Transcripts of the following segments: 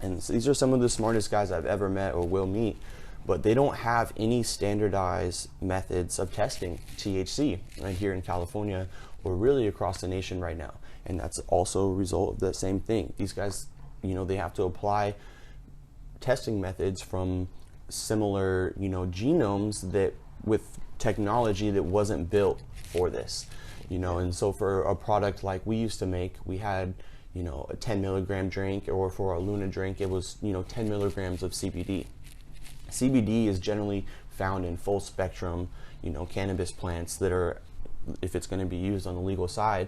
and these are some of the smartest guys I've ever met or will meet, but they don't have any standardized methods of testing THC right here in California or really across the nation right now. And that's also a result of the same thing. These guys, they have to apply testing methods from similar, genomes that with technology that wasn't built for this, and so for a product like we used to make, we had, a 10 milligram drink, or for a Luna drink, it was, 10 milligrams of CBD. CBD is generally found in full spectrum, cannabis plants that are, if it's going to be used on the legal side,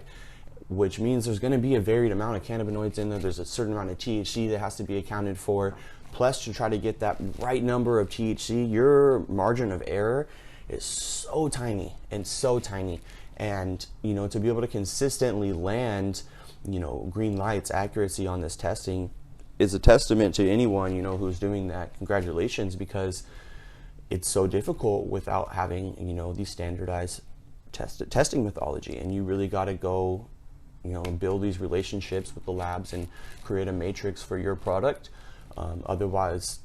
which means there's going to be a varied amount of cannabinoids in there. There's a certain amount of THC that has to be accounted for. Plus, to try to get that right number of THC, your margin of error is so tiny and so tiny. And, to be able to consistently land, green lights, accuracy on this testing is a testament to anyone, who's doing that. Congratulations, because it's so difficult without having, these standardized testing methodology. And you really got to go, build these relationships with the labs and create a matrix for your product. Otherwise,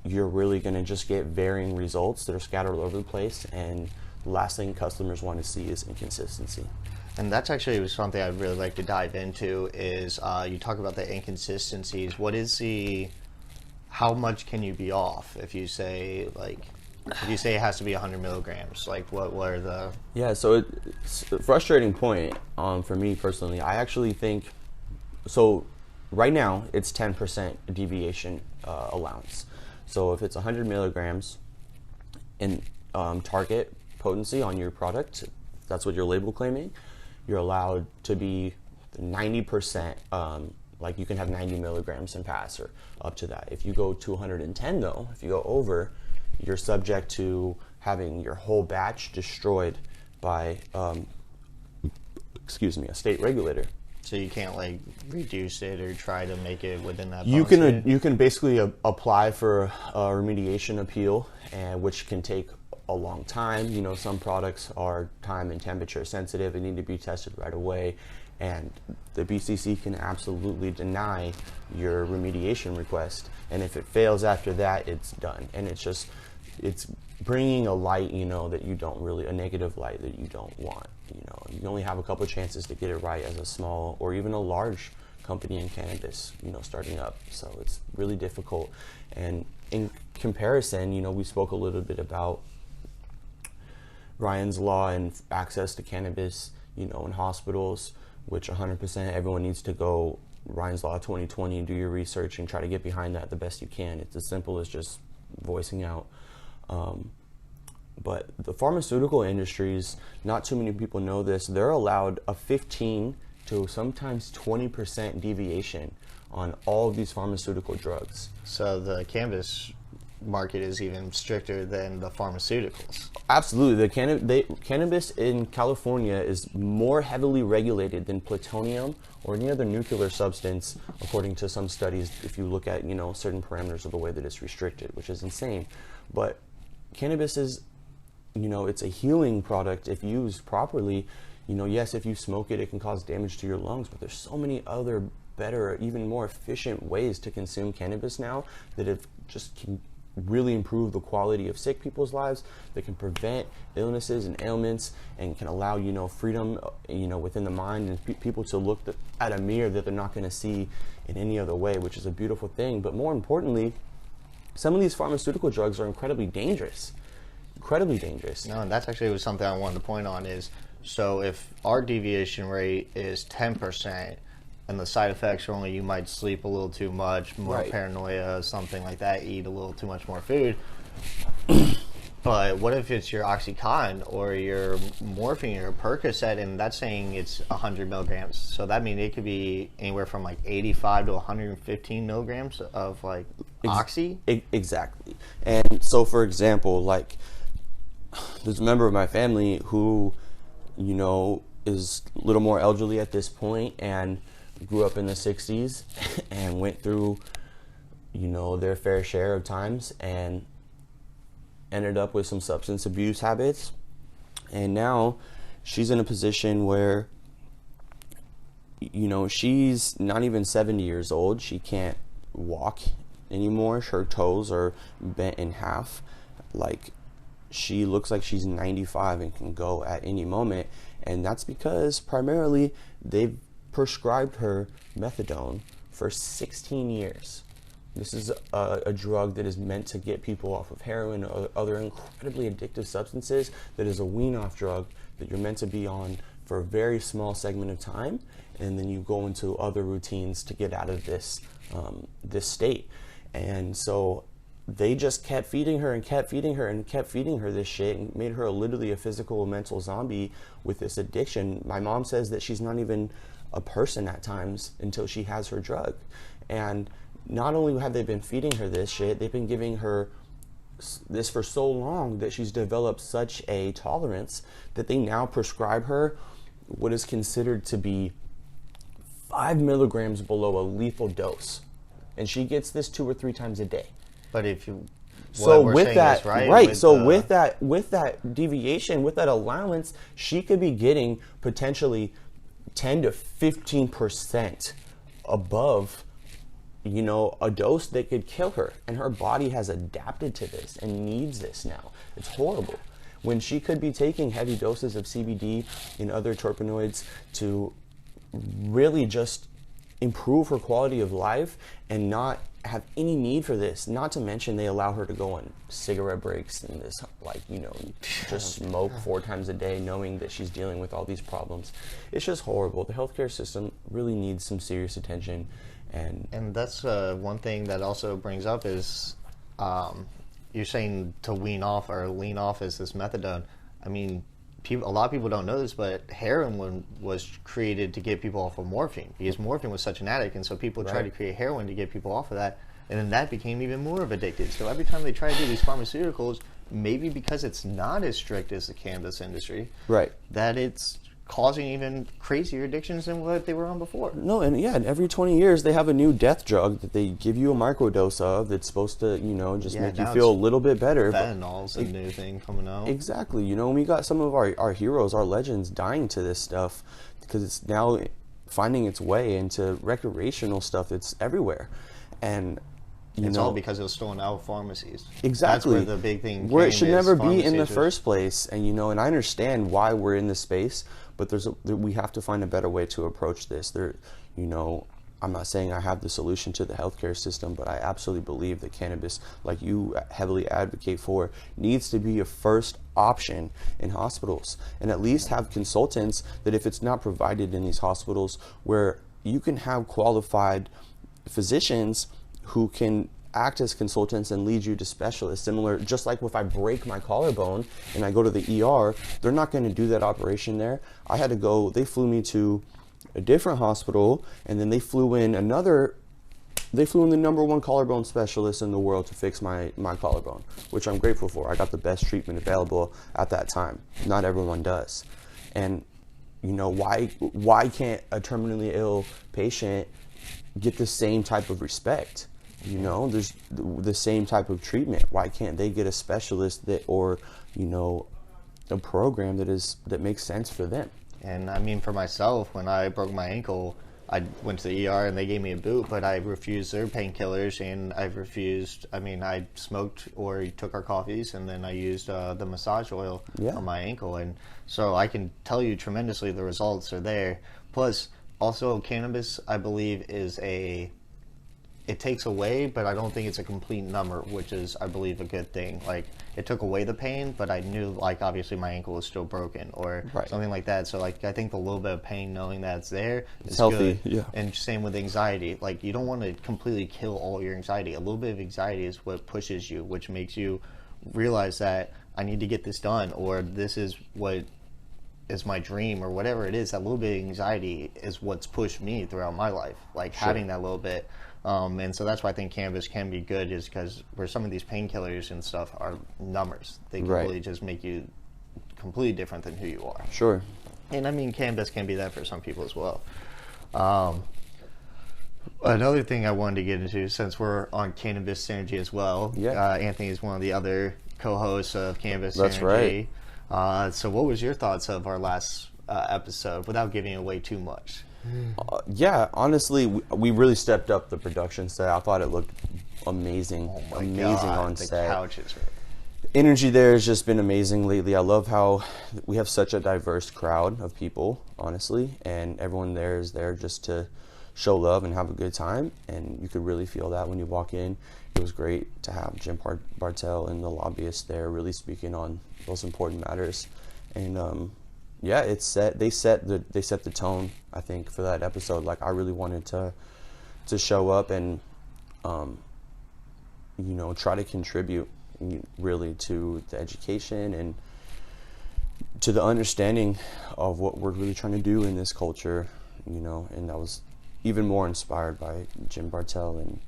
you're really going to just get varying results that are scattered all over the place, and the last thing customers want to see is inconsistency. And that's actually something I'd really like to dive into is you talk about the inconsistencies. How much can you be off if you say it has to be 100 milligrams? Like what are the... Yeah, so it's a frustrating point for me personally. I actually think, so right now it's 10% deviation allowance. So if it's 100 milligrams in target potency on your product, that's what your label claiming, you're allowed to be 90%, like you can have 90 milligrams and pass or up to that. If you go to 110 though, if you go over, you're subject to having your whole batch destroyed by, a state regulator. So you can't reduce it or try to make it within that. You can basically apply for a remediation appeal, and which can take a long time. Some products are time and temperature sensitive and need to be tested right away, and the BCC can absolutely deny your remediation request. And if it fails after that, it's done. And it's bringing a light, that you don't really, a negative light that you don't want. You only have a couple of chances to get it right as a small or even a large company in cannabis, starting up. So it's really difficult. And in comparison, we spoke a little bit about Ryan's Law and access to cannabis, in hospitals, which 100% everyone needs to go Ryan's Law 2020 and do your research and try to get behind that the best you can. It's as simple as just voicing out. But the pharmaceutical industries, not too many people know this, they're allowed a 15 to sometimes 20% deviation on all of these pharmaceutical drugs. So the cannabis market is even stricter than the pharmaceuticals. Absolutely. Cannabis in California is more heavily regulated than plutonium or any other nuclear substance, according to some studies, if you look at, certain parameters of the way that it's restricted, which is insane. But cannabis is, it's a healing product if used properly. Yes, if you smoke it, it can cause damage to your lungs, but there's so many other better, even more efficient ways to consume cannabis now that it just can really improve the quality of sick people's lives, that can prevent illnesses and ailments, and can allow, freedom, within the mind, and people to look at a mirror that they're not going to see in any other way, which is a beautiful thing. But more importantly, some of these pharmaceutical drugs are incredibly dangerous. Incredibly dangerous. No, and that's actually something I wanted to point on is, so if our deviation rate is 10%, and the side effects are only you might sleep a little too much, more right. Paranoia, something like that, eat a little too much more food. But what if it's your Oxycontin or your morphine or Percocet, and that's saying it's 100 milligrams? So that means it could be anywhere from 85 to 115 milligrams of oxy? Exactly. And so, for example, there's a member of my family who, is a little more elderly at this point and grew up in the 60s and went through, their fair share of times and ended up with some substance abuse habits. And now she's in a position where you know, she's not even 70 years old. She can't walk anymore. Her toes are bent in half. Like, she looks like she's 95 and can go at any moment. And that's because primarily they've prescribed her methadone for 16 years. This is a drug that is meant to get people off of heroin or other incredibly addictive substances. That is a wean-off drug that you're meant to be on for a very small segment of time, and then you go into other routines to get out of this this state. And so they just kept feeding her and kept feeding her and kept feeding her this shit, and made her literally a physical and mental zombie with this addiction. My mom says that she's not even a person at times until she has her drug. And not only have they been feeding her this shit, they've been giving her this for so long that she's developed such a tolerance that they now prescribe her what is considered to be 5 milligrams below a lethal dose. And she gets this 2 or 3 times a day. But if you, so with that, right? So with that deviation, with that allowance, she could be getting potentially 10 to 15% above, you know, a dose that could kill her. And her body has adapted to this and needs this now. It's horrible. When she could be taking heavy doses of CBD and other terpenoids to really just improve her quality of life and not have any need for this. Not to mention they allow her to go on cigarette breaks and this, like, you know, just smoke 4 times a day, knowing that she's dealing with all these problems. It's just horrible. The healthcare system really needs some serious attention. And that's one thing that also brings up is you're saying to wean off or lean off is this methadone. I mean, a lot of people don't know this, but heroin was created to get people off of morphine because morphine was such an addict, and so people tried to create heroin to get people off of that, and then that became even more of addicted. So every time they try to do these pharmaceuticals, maybe because it's not as strict as the cannabis industry, right, that it's causing even crazier addictions than what they were on before. No, and yeah, and every 20 years they have a new death drug that they give you a microdose of that's supposed to, you know, just make you feel a little bit better. Fentanyl's a new thing coming out. Exactly. You know, we got some of our heroes, our legends dying to this stuff because it's now finding its way into recreational stuff that's everywhere. And it's all because it was stolen out of pharmacies. Exactly. That's where the big thing where it should never be in the first place. And, you know, and I understand why we're in this space, but we have to find a better way to approach this. You know, I'm not saying I have the solution to the healthcare system, but I absolutely believe that cannabis, like you heavily advocate for, needs to be a first option in hospitals, and at least have consultants that, if it's not provided in these hospitals, where you can have qualified physicians who can act as consultants and lead you to specialists. Similar, just like if I break my collarbone and I go to the ER, they're not going to do that operation there. I had to go, they flew me to a different hospital, and then they flew in the #1 collarbone specialist in the world to fix my collarbone, which I'm grateful for. I got the best treatment available at that time. Not everyone does. And, you know, why can't a terminally ill patient get the same type of respect? You know, there's the same type of treatment. Why can't they get a specialist or, you know, a program that makes sense for them? And I mean, for myself, when I broke my ankle, I went to the ER and they gave me a boot, but I refused their painkillers, and I smoked or took our coffees, and then I used the massage oil on my ankle. And so I can tell you tremendously the results are there. Plus, also cannabis, I believe, it takes away, but I don't think it's a complete number, which is, I believe, a good thing. Like, it took away the pain, but I knew, like, obviously my ankle was still broken or something like that. So, like, I think the little bit of pain, knowing that it's there, is healthy. Good. Yeah. And same with anxiety. Like, you don't want to completely kill all your anxiety. A little bit of anxiety is what pushes you, which makes you realize that I need to get this done, or this is what is my dream, or whatever it is. That little bit of anxiety is what's pushed me throughout my life, like having that little bit. And so that's why I think cannabis can be good, is because where some of these painkillers and stuff are numbers. They can really just make you completely different than who you are. Sure. And I mean, cannabis can be that for some people as well. Another thing I wanted to get into, since we're on Cannabis Synergy as well, Anthony is one of the other co-hosts of Cannabis Synergy. That's right. So what was your thoughts of our last episode, without giving away too much? Yeah, honestly, we really stepped up the production set. I thought it looked amazing, Oh my amazing God, on the set. couches. Energy there has just been amazing lately. I love how we have such a diverse crowd of people, honestly, and everyone there is there just to show love and have a good time, and you could really feel that when you walk in. It was great to have Jim Bartell and the lobbyists there really speaking on those important matters, and yeah, they set the tone, I think, for that episode. Like, I really wanted to show up and try to contribute really to the education and to the understanding of what we're really trying to do in this culture, and I was even more inspired by Jim Bartell and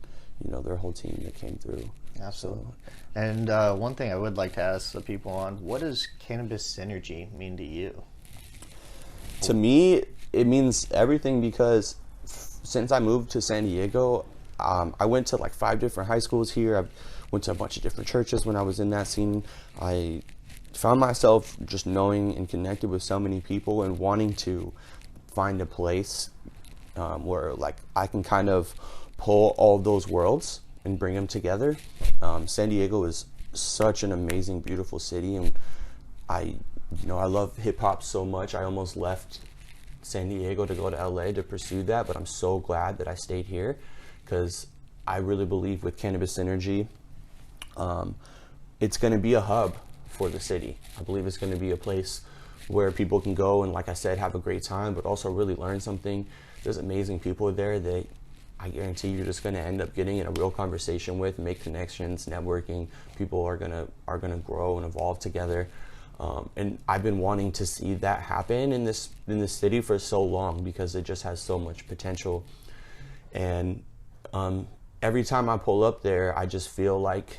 their whole team that came through. Absolutely. And one thing I would like to ask the people on, what does cannabis synergy mean to you? To me, it means everything, because since I moved to San Diego, I went to like 5 different high schools here. I went to a bunch of different churches when I was in that scene. I found myself just knowing and connected with so many people and wanting to find a place where like I can kind of pull all those worlds and bring them together. San Diego is such an amazing, beautiful city, and I love hip hop so much. I almost left San Diego to go to LA to pursue that, but I'm so glad that I stayed here, because I really believe with Cannabis Synergy, it's going to be a hub for the city. I believe it's going to be a place where people can go and, like I said, have a great time, but also really learn something. There's amazing people there that I guarantee you're just going to end up getting in a real conversation with, make connections, networking. People are gonna grow and evolve together. And I've been wanting to see that happen in this city for so long, because it just has so much potential. And every time I pull up there, I just feel like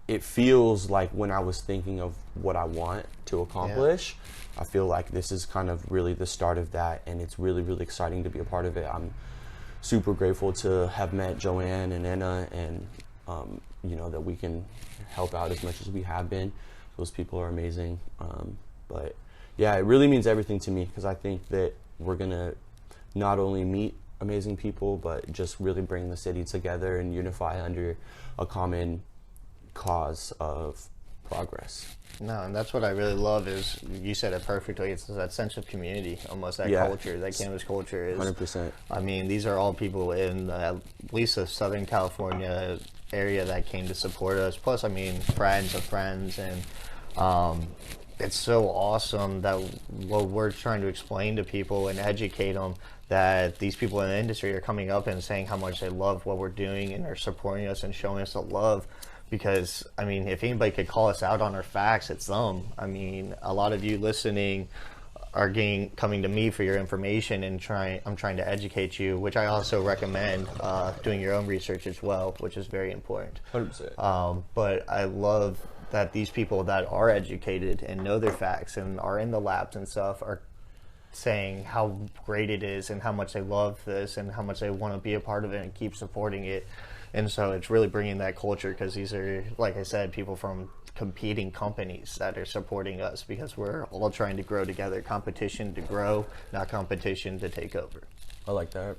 it feels like when I was thinking of what I want to accomplish. I feel like this is kind of really the start of that, and it's really, really exciting to be a part of it. I'm super grateful to have met Joanne and Anna, and that we can help out as much as we have been. Those people are amazing. But yeah, it really means everything to me, because I think that we're gonna not only meet amazing people, but just really bring the city together and unify under a common cause of progress. No, and that's what I really love, is you said it perfectly. It's that sense of community, almost that culture, that cannabis culture is 100%. I mean, these are all people in at least the Southern California area that came to support us. Plus, I mean, friends of friends, and it's so awesome that what we're trying to explain to people and educate them, that these people in the industry are coming up and saying how much they love what we're doing and are supporting us and showing us the love. Because, I mean, if anybody could call us out on our facts, it's them. I mean, a lot of you listening are coming to me for your information, and I'm trying to educate you, which I also recommend doing your own research as well, which is very important. 100%. But I love that these people that are educated and know their facts and are in the labs and stuff are saying how great it is and how much they love this and how much they want to be a part of it and keep supporting it. And so it's really bringing that culture, because these are, like I said, people from competing companies that are supporting us, because we're all trying to grow together. Competition to grow, not competition to take over. I like that.